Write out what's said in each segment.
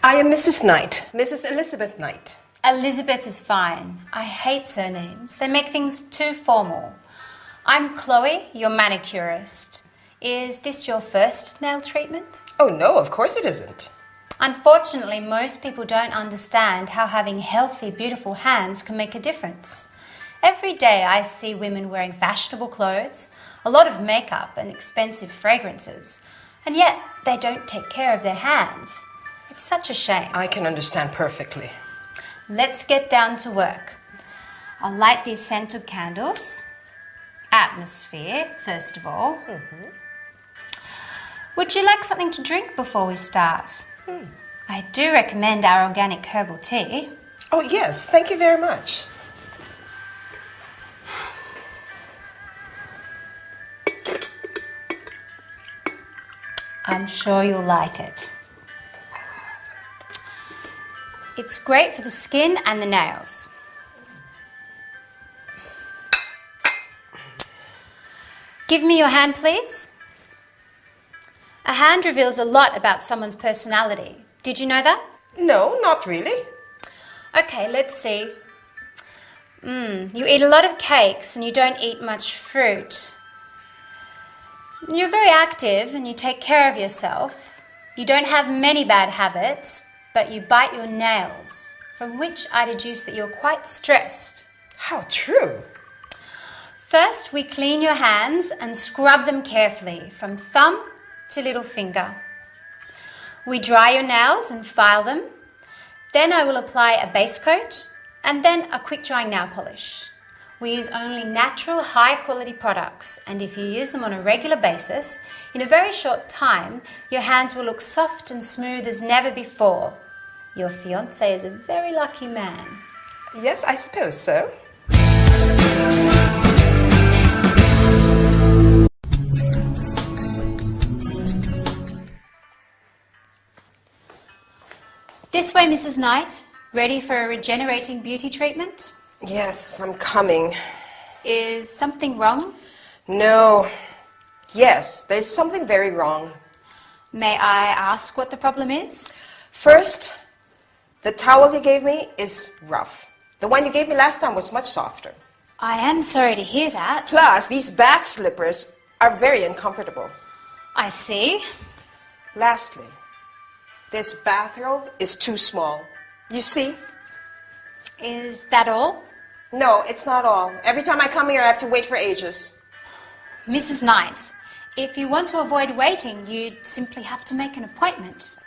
I am Mrs. Knight, Mrs. Elizabeth Knight. Elizabeth is fine. I hate surnames. They make things too formal. I'm Chloe, your manicurist. Is this your first nail treatment? Oh no, of course it isn't. Unfortunately, most people don't understand how having healthy, beautiful hands can make a difference. Every day I see women wearing fashionable clothes, a lot of makeup and expensive fragrances, and yet they don't take care of their hands. It's such a shame. I can understand perfectly. Let's get down to work. I'll light these scented candles. Atmosphere, first of all. Would you like something to drink before we start? I do recommend our organic herbal tea. Oh yes, thank you very much. I'm sure you'll like it. It's great for the skin and the nails. Give me your hand, please. A hand reveals a lot about someone's personality. Did you know that? No, not really. Okay, let's see. You eat a lot of cakes and you don't eat much fruit. You're very active and you take care of yourself. You don't have many bad habits, but you bite your nails, from which I deduce that you're quite stressed. How true. First, we clean your hands and scrub them carefully, from thumb to little finger. We dry your nails and file them. Then I will apply a base coat and then a quick drying nail polish. We use only natural, high-quality products, and if you use them on a regular basis, in a very short time, your hands will look soft and smooth as never before. Your fiancé is a very lucky man. Yes, I suppose so. This way, Mrs. Knight. Ready for a regenerating beauty treatment? Yes, I'm coming. Is something wrong? No. Yes, there's something very wrong. May I ask what the problem is? First, the towel you gave me is rough. The one you gave me last time was much softer. I am sorry to hear that. Plus, these bath slippers are very uncomfortable. I see. Lastly, this bathrobe is too small. You see? Is that all? No, it's not all. Every time I come here, I have to wait for ages. Mrs. Knight, if you want to avoid waiting, you'd simply have to make an appointment.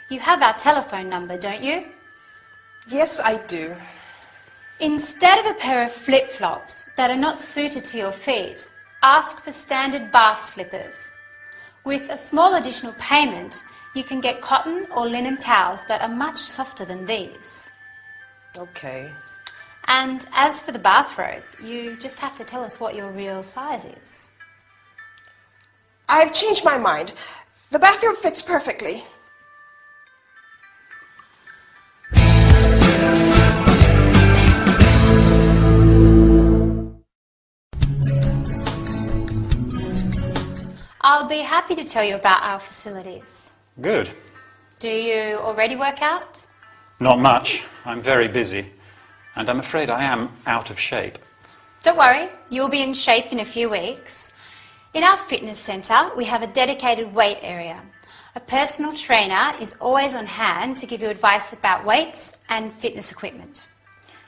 You have our telephone number, don't you? Yes, I do. Instead of a pair of flip-flops that are not suited to your feet, ask for standard bath slippers. With a small additional payment, you can get cotton or linen towels that are much softer than these. Okay. And as for the bathrobe, you just have to tell us what your real size is. I've changed my mind. The bathrobe fits perfectly. I'll be happy to tell you about our facilities. Good. Do you already work out? Not much. I'm very busy. And I'm afraid I am out of shape. Don't worry, you'll be in shape in a few weeks. In our fitness centre, we have a dedicated weight area. A personal trainer is always on hand to give you advice about weights and fitness equipment.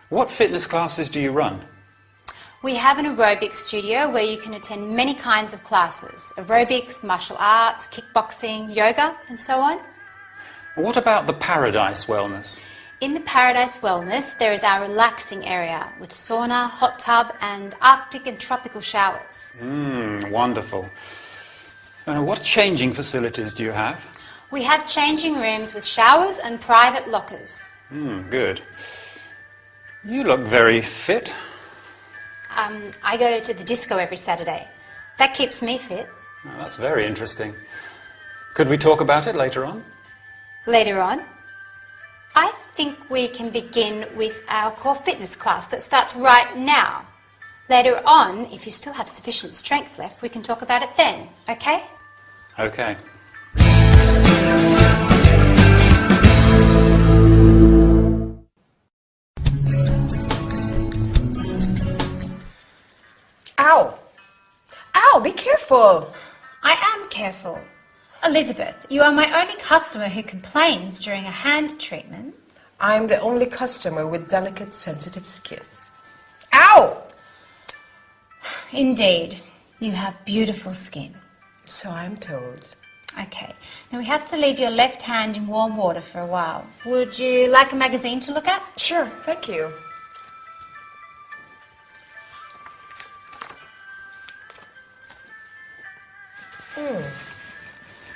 What fitness classes do you run? We have an aerobics studio where you can attend many kinds of classes: aerobics, martial arts, kickboxing, yoga, and so on. What about the Paradise Wellness? In the Paradise Wellness, there is our relaxing area with sauna, hot tub, and Arctic and tropical showers. Wonderful. What changing facilities do you have? We have changing rooms with showers and private lockers. Good. You look very fit. I go to the disco every Saturday. That keeps me fit. Oh, that's very interesting. Could we talk about it later on? Later on, I think we can begin with our core fitness class that starts right now. Later on, if you still have sufficient strength left, we can talk about it then, okay? Okay. Ow! Ow, be careful! I am careful. Elizabeth, you are my only customer who complains during a hand treatment. I'm the only customer with delicate, sensitive skin. Ow! Indeed, you have beautiful skin. So I'm told. Okay, now we have to leave your left hand in warm water for a while. Would you like a magazine to look at? Sure, thank you.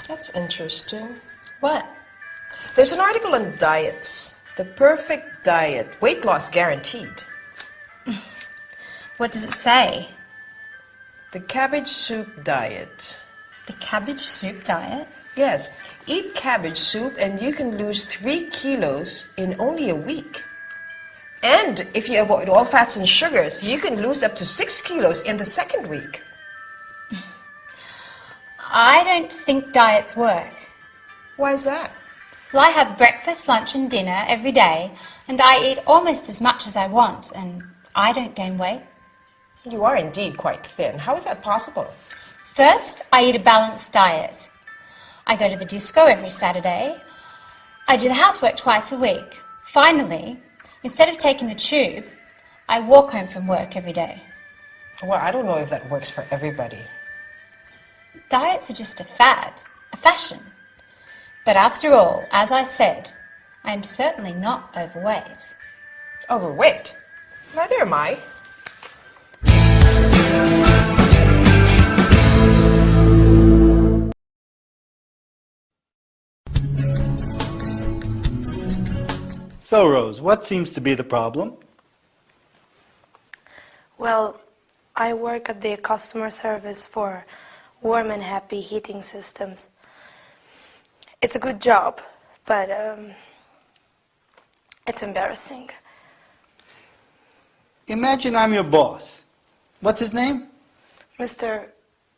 That's interesting. What? There's an article on diets. The perfect diet. Weight loss guaranteed. What does it say? The cabbage soup diet. The cabbage soup diet? Yes, eat cabbage soup and you can lose 3 kilos in only a week. And if you avoid all fats and sugars, you can lose up to 6 kilos in the second week. I don't think diets work. Why is that? Well, I have breakfast, lunch and dinner every day, and I eat almost as much as I want, and I don't gain weight. You are indeed quite thin. How is that possible? First, I eat a balanced diet. I go to the disco every Saturday. I do the housework twice a week. Finally, instead of taking the tube, I walk home from work every day. Well, I don't know if that works for everybody. Diets are just a fad, a fashion. But after all, as I said, I am certainly not overweight. Overweight? Neither am I. So, Rose, what seems to be the problem? Well, I work at the customer service for Warm and Happy Heating Systems. It's a good job, but it's embarrassing. Imagine I'm your boss. What's his name? Mr.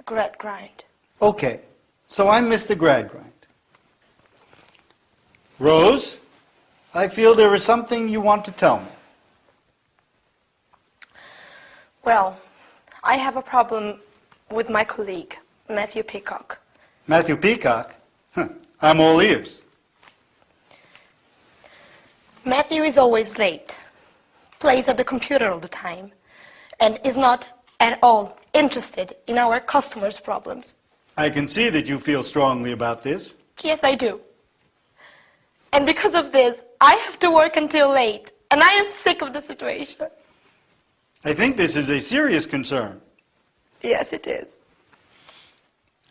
Gradgrind. Okay, so I'm Mr. Gradgrind. Rose, I feel there is something you want to tell me. Well, I have a problem with my colleague, Matthew Peacock. Matthew Peacock? I'm all ears. Matthew is always late, plays at the computer all the time, and is not at all interested in our customers' problems. I can see that you feel strongly about this. Yes, I do. And because of this, I have to work until late, and I am sick of the situation. I think this is a serious concern. Yes, it is.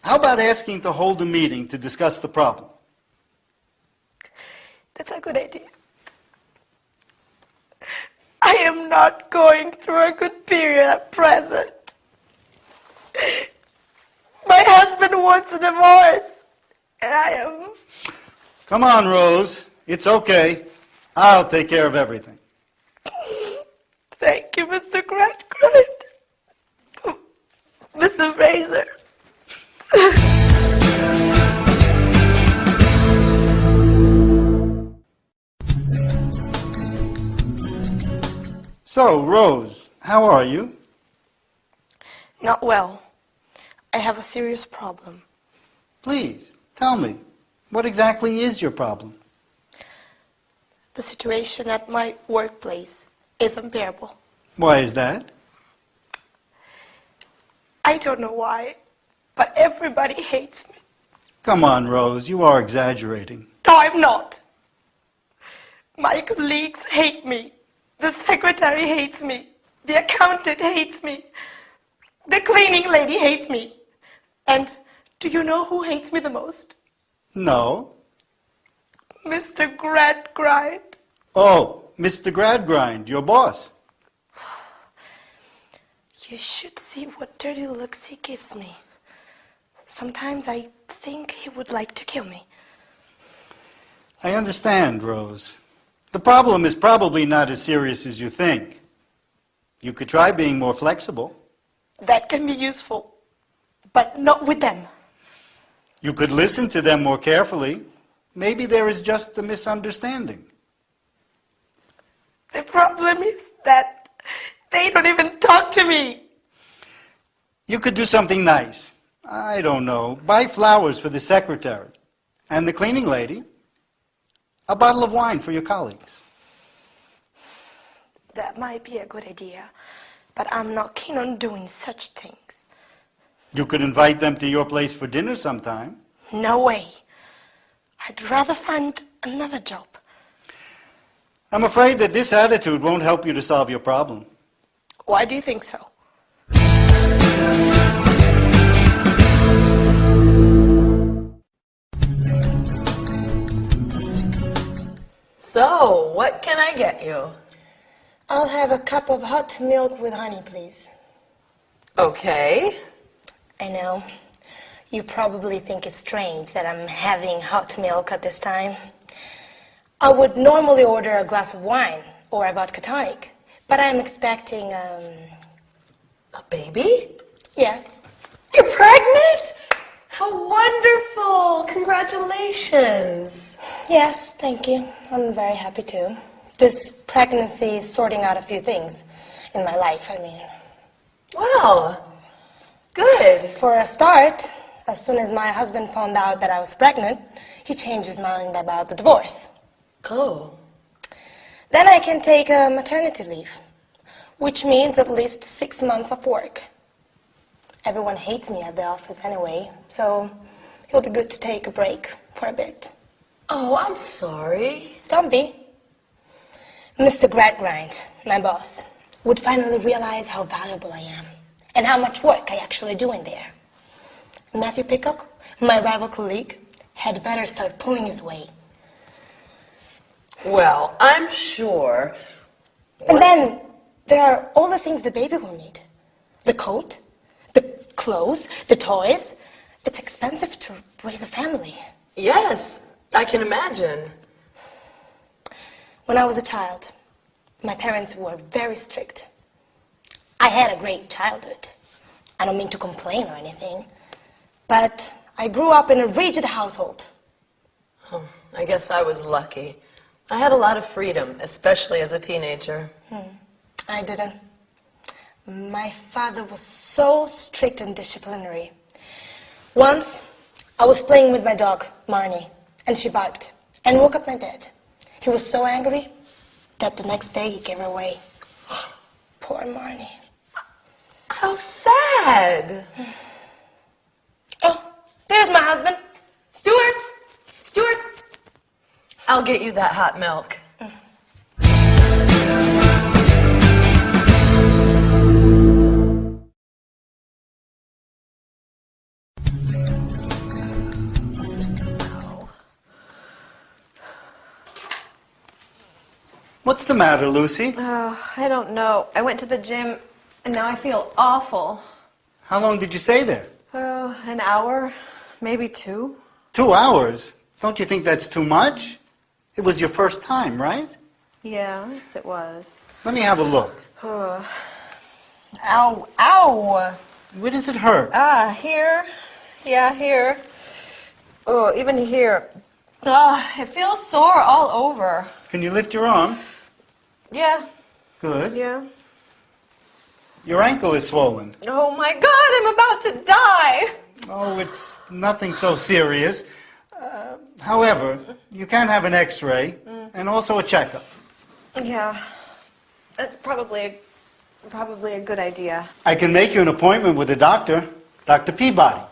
How about asking to hold a meeting to discuss the problem? That's a good idea. I am not going through a good period at present. My husband wants a divorce, and I am... Come on, Rose. It's okay. I'll take care of everything. Thank you, Mr. Gradgrind. Mr. Fraser. So, Rose, how are you? Not well. I have a serious problem. Please, tell me, what exactly is your problem? The situation at my workplace is unbearable. Why is that? I don't know why, but everybody hates me. Come on, Rose, you are exaggerating. No, I'm not. My colleagues hate me. The secretary hates me. The accountant hates me. The cleaning lady hates me. And do you know who hates me the most? No. Mr. Gradgrind. Oh, Mr. Gradgrind, your boss. You should see what dirty looks he gives me. Sometimes I think he would like to kill me. I understand, Rose. The problem is probably not as serious as you think. You could try being more flexible. That can be useful, but not with them. You could listen to them more carefully. Maybe there is just a misunderstanding. The problem is that they don't even talk to me. You could do something nice. I don't know. Buy flowers for the secretary and the cleaning lady. A bottle of wine for your colleagues. That might be a good idea, but I'm not keen on doing such things. You could invite them to your place for dinner sometime. No way. I'd rather find another job. I'm afraid that this attitude won't help you to solve your problem. Why do you think so? So, what can I get you? I'll have a cup of hot milk with honey, please. Okay. I know. You probably think it's strange that I'm having hot milk at this time. I would normally order a glass of wine or a vodka tonic, but I'm expecting, A baby? yes. You're pregnant? How wonderful! Congratulations. Yes, thank you. I'm very happy too. This pregnancy is sorting out a few things in my life, I mean. Well, good. For a start, as soon as my husband found out that I was pregnant, he changed his mind about the divorce. Oh. Then I can take a maternity leave, which means at least 6 months of work. Everyone hates me at the office anyway, so it'll be good to take a break for a bit. Oh, I'm sorry. Don't be. Mr. Gradgrind, my boss, would finally realize how valuable I am and how much work I actually do in there. Matthew Peacock, my rival colleague, had better start pulling his weight. Well, I'm sure. And then there are all the things the baby will need. The coat, the clothes, the toys. It's expensive to raise a family. Yes, I can imagine. When I was a child, my parents were very strict. I had a great childhood. I don't mean to complain or anything, but I grew up in a rigid household. Oh, I guess I was lucky. I had a lot of freedom, especially as a teenager. I didn't. My father was so strict and disciplinary. Once, I was playing with my dog, Marnie, and she barked and woke up my dad. He was so angry that the next day he gave her away. Poor Marnie. How sad. Oh, there's my husband. Stuart! Stuart! I'll get you that hot milk. What's the matter, Lucy? Oh, I don't know. I went to the gym and now I feel awful. How long did you stay there? Oh, an hour, maybe 2. 2 hours? Don't you think that's too much? It was your first time, right? Yes, it was. Let me have a look. Ow, ow! Where does it hurt? Here. Yeah, here. Oh, even here. It feels sore all over. Can you lift your arm? Yeah, Good. yeah. Your ankle is swollen. Oh my God, I'm about to die! Oh, it's nothing so serious. However, you can have an x-ray and also a checkup. Yeah, that's probably a good idea. I can make you an appointment with a doctor, Dr. Peabody.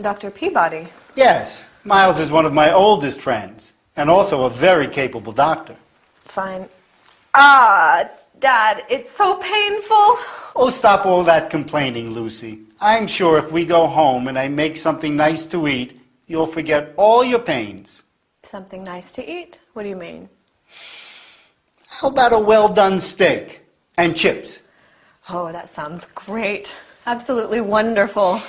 Dr. Peabody. Yes, Miles is one of my oldest friends and also a very capable doctor. Fine. Dad, it's so painful. Oh, stop all that complaining, Lucy. I'm sure if we go home and I make something nice to eat, you'll forget all your pains. Something nice to eat? What do you mean? How about a well-done steak and chips? Oh, that sounds great. Absolutely wonderful.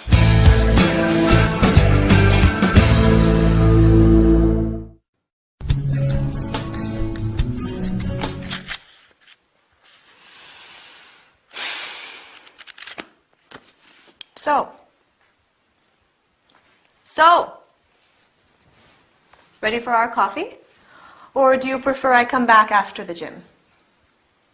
So, Ready for our coffee? Or do you prefer I come back after the gym?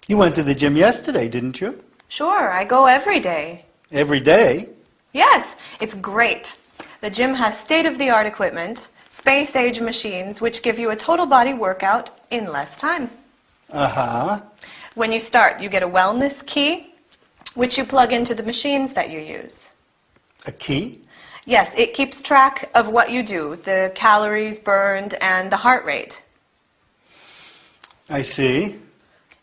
You went to the gym yesterday, didn't you? Sure, I go every day. Every day? Yes, it's great. The gym has state-of-the-art equipment, space-age machines, which give you a total body workout in less time. Uh-huh. When you start, you get a wellness key, which you plug into the machines that you use. A key? Yes, it keeps track of what you do, the calories burned and the heart rate. I see.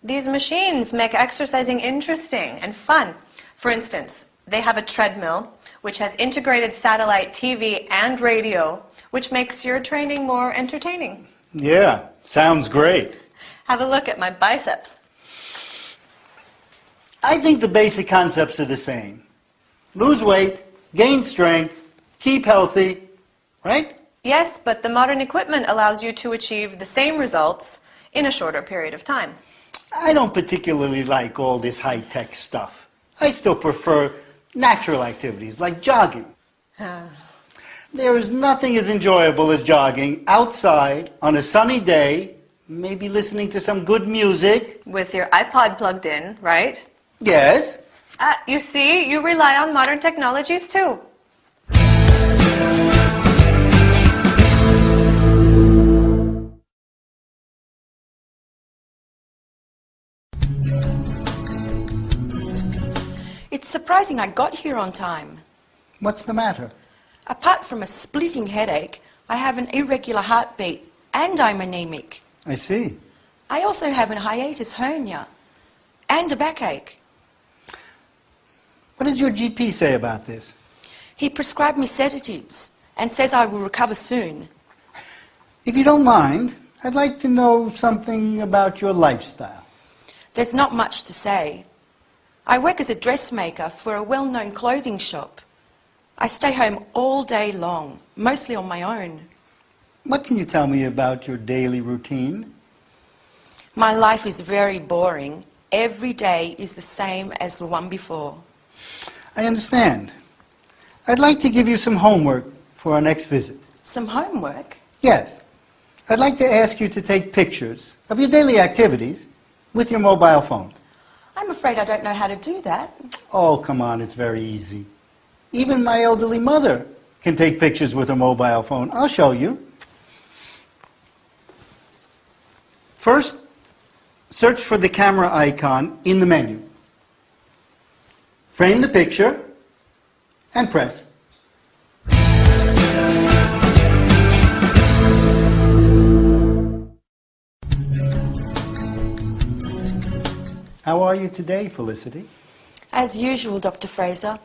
These machines make exercising interesting and fun. For instance, they have a treadmill, which has integrated satellite TV and radio, which makes your training more entertaining. Yeah, sounds great. Have a look at my biceps. I think the basic concepts are the same. Lose weight, gain strength, keep healthy, right? Yes, but the modern equipment allows you to achieve the same results in a shorter period of time. I don't particularly like all this high-tech stuff. I still prefer natural activities like jogging. There is nothing as enjoyable as jogging outside on a sunny day, maybe listening to some good music. With your iPod plugged in, right? Yes. You see, you rely on modern technologies too. It's surprising I got here on time. What's the matter? Apart from a splitting headache, I have an irregular heartbeat and I'm anemic. I see. I also have a hiatus hernia and a backache. What does your GP say about this? He prescribed me sedatives and says I will recover soon. If you don't mind, I'd like to know something about your lifestyle. There's not much to say. I work as a dressmaker for a well-known clothing shop. I stay home all day long, mostly on my own. What can you tell me about your daily routine? My life is very boring. Every day is the same as the one before. I understand. I'd like to give you some homework for our next visit. Some homework? Yes. I'd like to ask you to take pictures of your daily activities with your mobile phone. I'm afraid I don't know how to do that. Oh, come on, it's very easy. Even my elderly mother can take pictures with her mobile phone. I'll show you. First, search for the camera icon in the menu. Frame the picture and press. How are you today, Felicity? As usual, Dr. Fraser.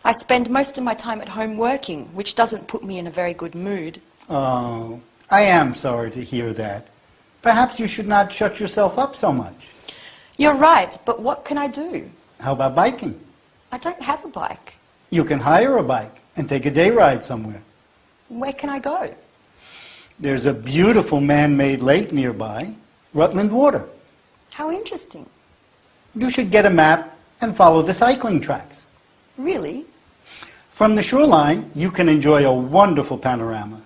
I spend most of my time at home working, which doesn't put me in a very good mood. Oh, I am sorry to hear that. Perhaps you should not shut yourself up so much. You're right, but what can I do? How about biking? I don't have a bike. You can hire a bike and take a day ride somewhere. Where can I go? There's a beautiful man-made lake nearby, Rutland Water. How interesting. You should get a map and follow the cycling tracks. Really? From the shoreline, you can enjoy a wonderful panorama.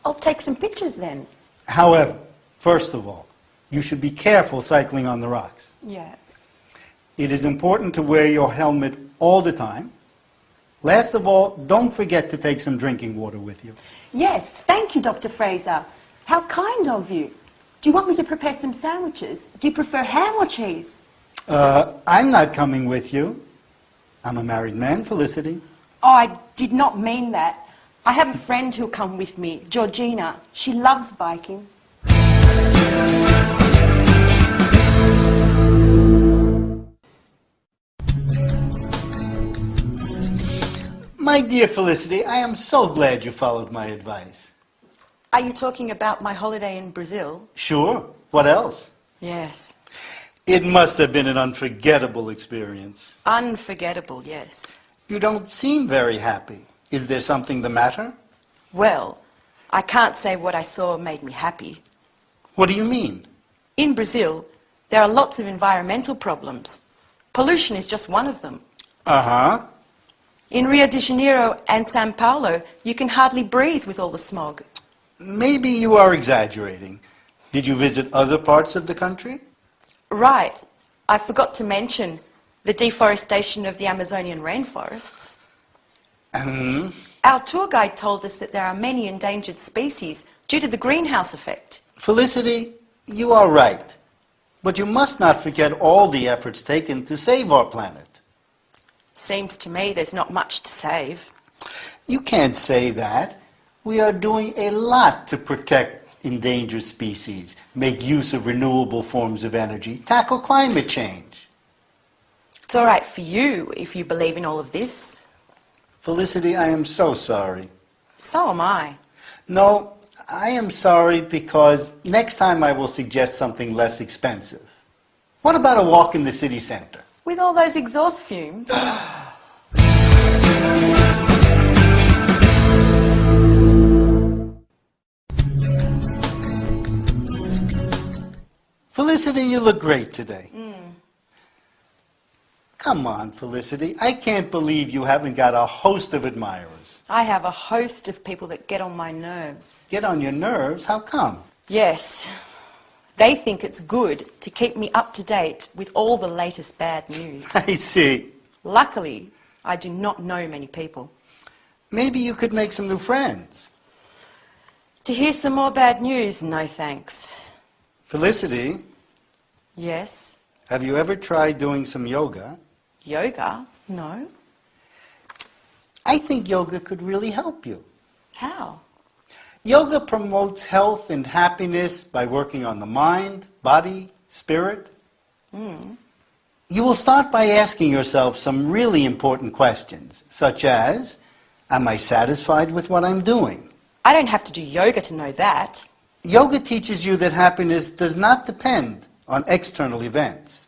I'll take some pictures then. However, first of all, you should be careful cycling on the rocks. Yes. It is important to wear your helmet all the time. Last of all, don't forget to take some drinking water with you. Yes, thank you, Dr. Fraser. How kind of you. Do you want me to prepare some sandwiches? Do you prefer ham or cheese? I'm not coming with you. I'm a married man, Felicity. Oh, I did not mean that. I have a friend who'll come with me, Georgina. She loves biking. My dear Felicity, I am so glad you followed my advice. Are you talking about my holiday in Brazil? Sure. What else? Yes. It must have been an unforgettable experience. Unforgettable, yes. You don't seem very happy. Is there something the matter? Well, I can't say what I saw made me happy. What do you mean? In Brazil, there are lots of environmental problems. Pollution is just one of them. Uh-huh. In Rio de Janeiro and Sao Paulo, you can hardly breathe with all the smog. Maybe you are exaggerating. Did you visit other parts of the country? Right. I forgot to mention the deforestation of the Amazonian rainforests. Our tour guide told us that there are many endangered species due to the greenhouse effect. Felicity, you are right. But you must not forget all the efforts taken to save our planet. Seems to me there's not much to save. You can't say that. We are doing a lot to protect endangered species, make use of renewable forms of energy, tackle climate change. It's all right for you if you believe in all of this. Felicity, I am so sorry. So am I. No, I am sorry because next time I will suggest something less expensive. What about a walk in the city center? With all those exhaust fumes. Felicity, you look great today. Come on, Felicity. I can't believe you haven't got a host of admirers. I have a host of people that get on my nerves. Get on your nerves? How come? Yes. They think it's good to keep me up to date with all the latest bad news. I see. Luckily, I do not know many people. Maybe you could make some new friends. To hear some more bad news, no thanks. Felicity, Yes. have you ever tried doing some yoga? Yoga? No. I think yoga could really help you. How? Yoga promotes health and happiness by working on the mind, body, spirit. You will start by asking yourself some really important questions, such as, am I satisfied with what I'm doing? I don't have to do yoga to know that. Yoga teaches you that happiness does not depend on external events.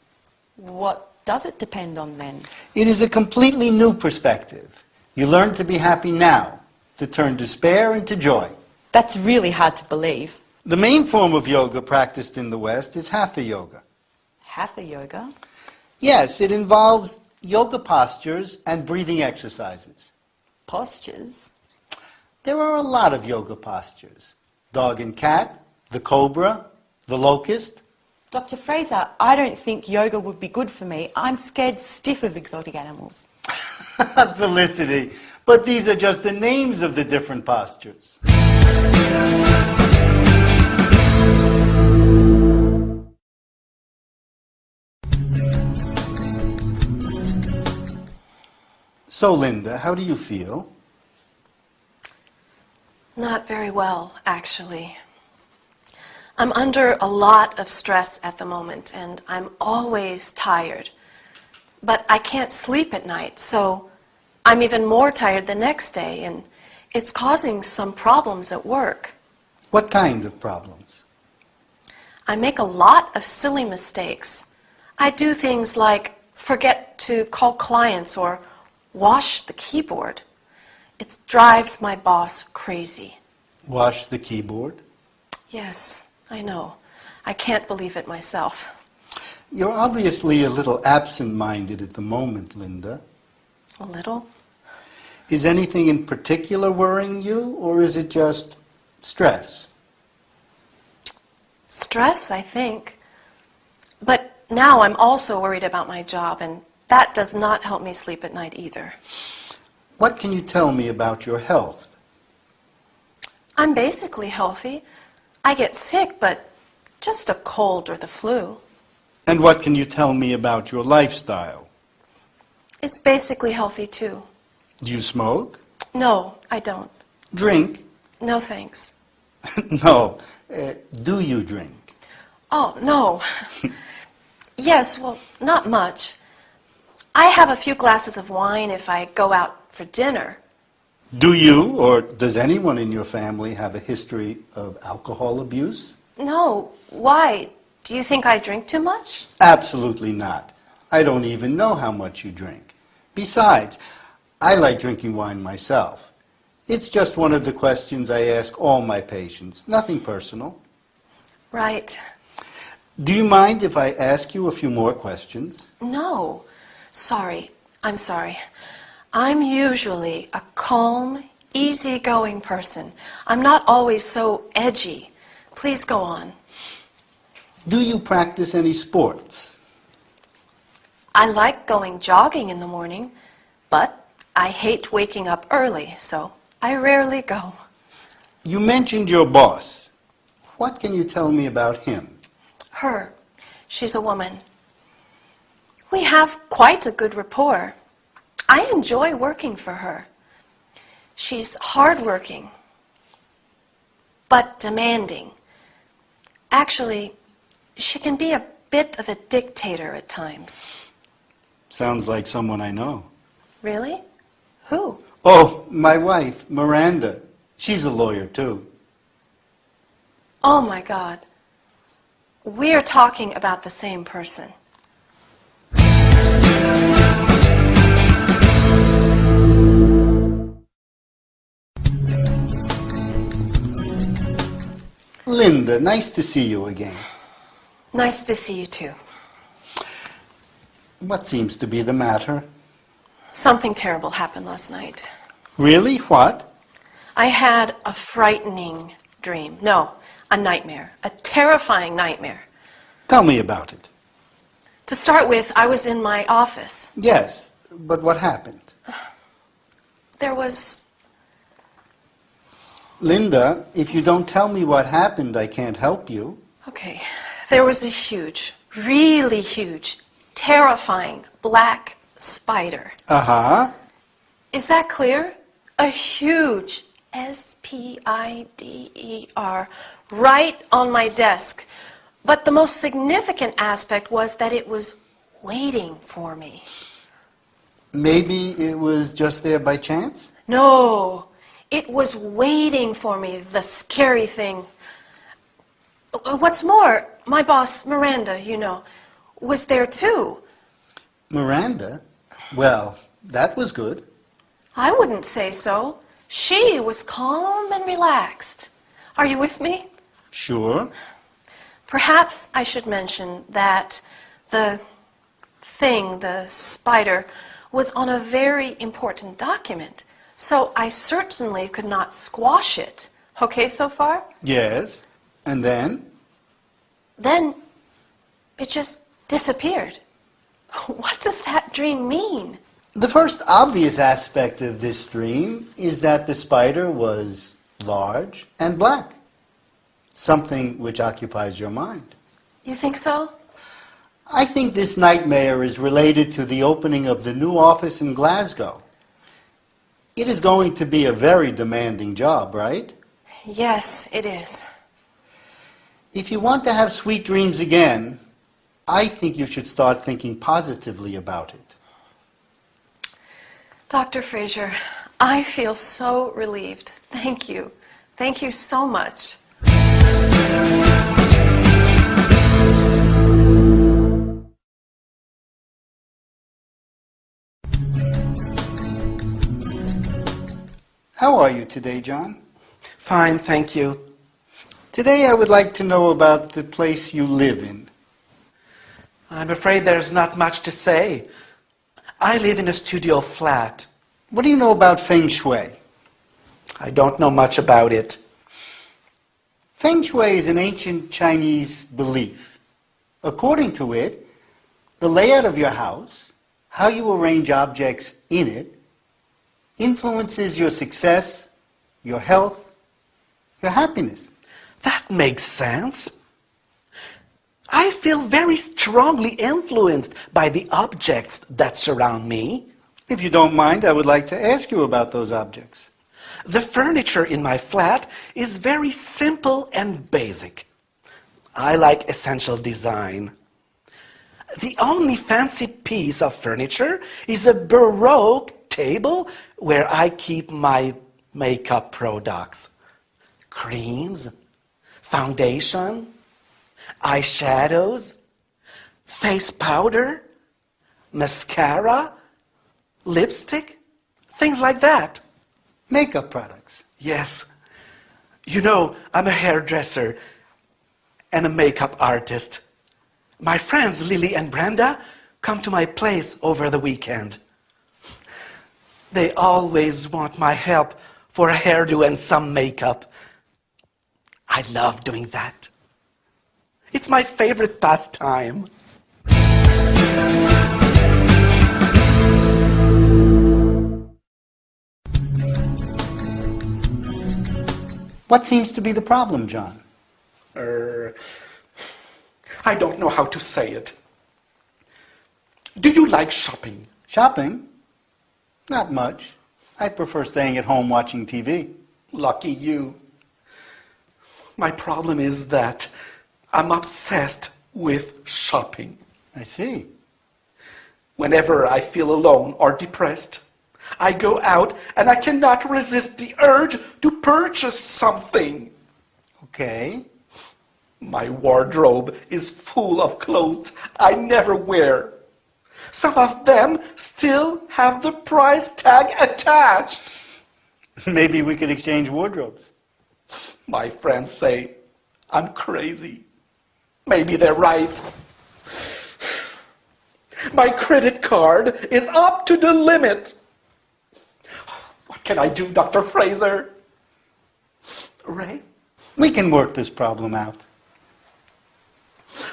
What does it depend on then? It is a completely new perspective. You learn to be happy now, to turn despair into joy. That's really hard to believe. The main form of yoga practiced in the West is Hatha Yoga. Hatha yoga? Yes, it involves yoga postures and breathing exercises. Postures? There are a lot of yoga postures. Dog and cat, the cobra, the locust. Dr. Fraser, I don't think yoga would be good for me. I'm scared stiff of exotic animals. Felicity, but these are just the names of the different postures. So, Linda, how do you feel? Not very well, actually. I'm under a lot of stress at the moment, and I'm always tired. But I can't sleep at night, so I'm even more tired the next day, and it's causing some problems at work. What kind of problems? I make a lot of silly mistakes. I do things like forget to call clients or wash the keyboard. It drives my boss crazy. Wash the keyboard? Yes, I know. I can't believe it myself. You're obviously a little absent-minded at the moment, Linda. A little? Is anything in particular worrying you, or is it just stress? Stress, I think. But now I'm also worried about my job, and that does not help me sleep at night either. What can you tell me about your health? I'm basically healthy. I get sick, but just a cold or the flu. And what can you tell me about your lifestyle? It's basically healthy too. Do you smoke? No, I don't. Drink? No thanks. No. Do you drink? Oh, no. Yes, well, not much. I have a few glasses of wine if I go out for dinner. Do you, or does anyone in your family have a history of alcohol abuse? No, why? Do you think I drink too much? Absolutely not. I don't even know how much you drink. Besides, I like drinking wine myself. It's just one of the questions I ask all my patients, nothing personal. Right. Do you mind if I ask you a few more questions? No. Sorry. I'm sorry. I'm usually a calm, easygoing person. I'm not always so edgy. Please go on. Do you practice any sports? I like going jogging in the morning, but I hate waking up early, so I rarely go. You mentioned your boss. What can you tell me about him? Her. She's a woman. We have quite a good rapport. I enjoy working for her. She's hardworking, but demanding. Actually, she can be a bit of a dictator at times. Sounds like someone I know. Really? Who? Oh, my wife, Miranda. She's a lawyer, too. Oh, my God. We're talking about the same person. Linda, nice to see you again. Nice to see you, too. What seems to be the matter? Something terrible happened last night. Really? What? I had a frightening dream. No, a nightmare. A terrifying nightmare. Tell me about it. To start with, I was in my office. Yes, but what happened? There was... Linda, if you don't tell me what happened, I can't help you. Okay, there was a huge, really huge, terrifying black spider. Uh-huh. Is that clear? A huge S-P-I-D-E-R right on my desk. But the most significant aspect was that it was waiting for me. Maybe it was just there by chance? No, it was waiting for me, the scary thing. What's more, my boss, Miranda, you know, was there too. Miranda? Well, that was good. I wouldn't say so. She was calm and relaxed. Are you with me? Sure. Perhaps I should mention that the thing, the spider, was on a very important document. So I certainly could not squash it. Okay so far? Yes. And then? Then it just disappeared. What does that dream mean? The first obvious aspect of this dream is that the spider was large and black. Something which occupies your mind. You think so? I think this nightmare is related to the opening of the new office in Glasgow. It is going to be a very demanding job, right? Yes, it is. If you want to have sweet dreams again, I think you should start thinking positively about it. Dr. Fraser, I feel so relieved. Thank you. Thank you so much. How are you today, John? Fine, thank you. Today I would like to know about the place you live in. I'm afraid there's not much to say. I live in a studio flat. What do you know about Feng Shui? I don't know much about it. Feng Shui is an ancient Chinese belief. According to it, the layout of your house, how you arrange objects in it, influences your success, your health, your happiness. That makes sense. I feel very strongly influenced by the objects that surround me. If you don't mind, I would like to ask you about those objects. The furniture in my flat is very simple and basic. I like essential design. The only fancy piece of furniture is a Baroque table where I keep my makeup products. Creams, foundation, eyeshadows, face powder, mascara, lipstick, things like that. Makeup products. Yes. You know, I'm a hairdresser and a makeup artist. My friends Lily and Brenda come to my place over the weekend. They always want my help for a hairdo and some makeup. I love doing that. It's my favorite pastime. What seems to be the problem, John? I don't know how to say it. Do you like shopping? Shopping? Not much. I prefer staying at home watching TV. Lucky you. My problem is that I'm obsessed with shopping. I see. Whenever I feel alone or depressed, I go out and I cannot resist the urge to purchase something. Okay. My wardrobe is full of clothes I never wear. Some of them still have the price tag attached. Maybe we could exchange wardrobes. My friends say I'm crazy. Maybe they're right. My credit card is up to the limit. What can I do, Dr. Fraser? Ray? We can work this problem out.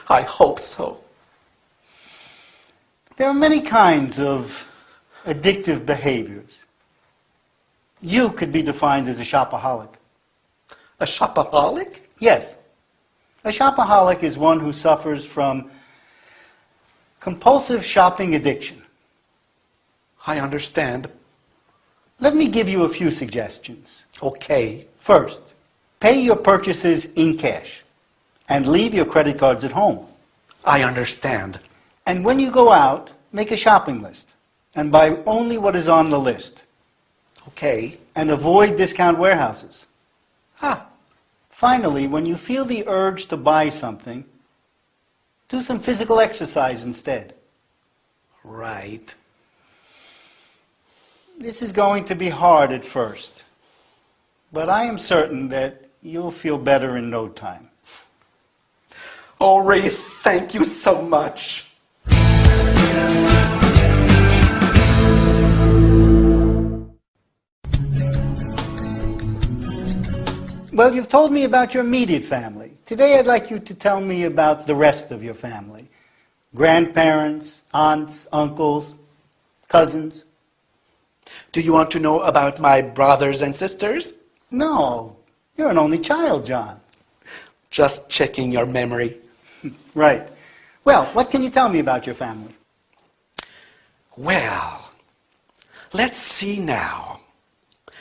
I hope so. There are many kinds of addictive behaviors. You could be defined as a shopaholic. A shopaholic? Yes. A shopaholic is one who suffers from compulsive shopping addiction. I understand. Let me give you a few suggestions. Okay. First, pay your purchases in cash and leave your credit cards at home. I understand. And when you go out, make a shopping list and buy only what is on the list. Okay. And avoid discount warehouses. Ah. Finally, when you feel the urge to buy something, do some physical exercise instead. Right. This is going to be hard at first, but I am certain that you'll feel better in no time. Oh, Ray, thank you so much. Well, you've told me about your immediate family. Today I'd like you to tell me about the rest of your family. Grandparents, aunts, uncles, cousins. Do you want to know about my brothers and sisters? No, you're an only child, John. Just checking your memory. Right. Well, what can you tell me about your family? Well, let's see now.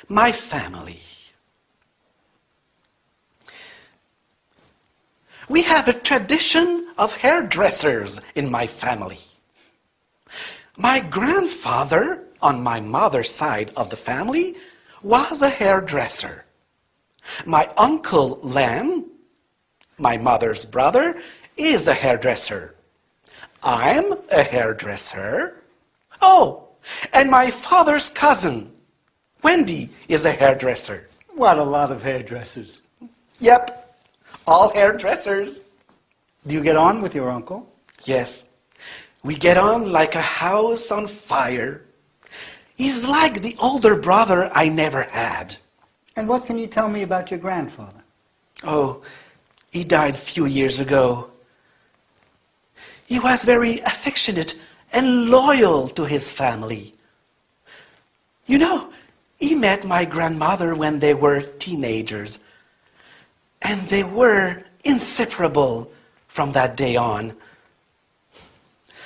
My family. We have a tradition of hairdressers in my family. My grandfather, on my mother's side of the family, was a hairdresser. My uncle Len, my mother's brother, is a hairdresser. I'm a hairdresser. Oh, and my father's cousin, Wendy, is a hairdresser. What a lot of hairdressers. Yep. All hairdressers. Do you get on with your uncle? Yes. We get on like a house on fire. He's like the older brother I never had. And what can you tell me about your grandfather? Oh, he died a few years ago. He was very affectionate and loyal to his family. You know, he met my grandmother when they were teenagers. And they were inseparable from that day on.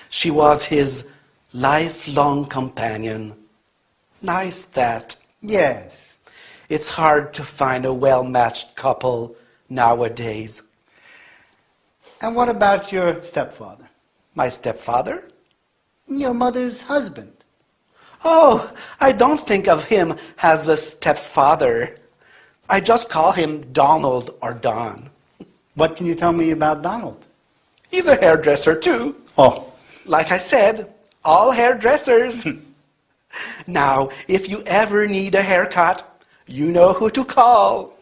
She was his lifelong companion. Nice that. Yes. It's hard to find a well-matched couple nowadays. And what about your stepfather? My stepfather? Your mother's husband. Oh, I don't think of him as a stepfather. I just call him Donald or Don. What can you tell me about Donald? He's a hairdresser too. Oh. Like I said, all hairdressers. Now, if you ever need a haircut, you know who to call.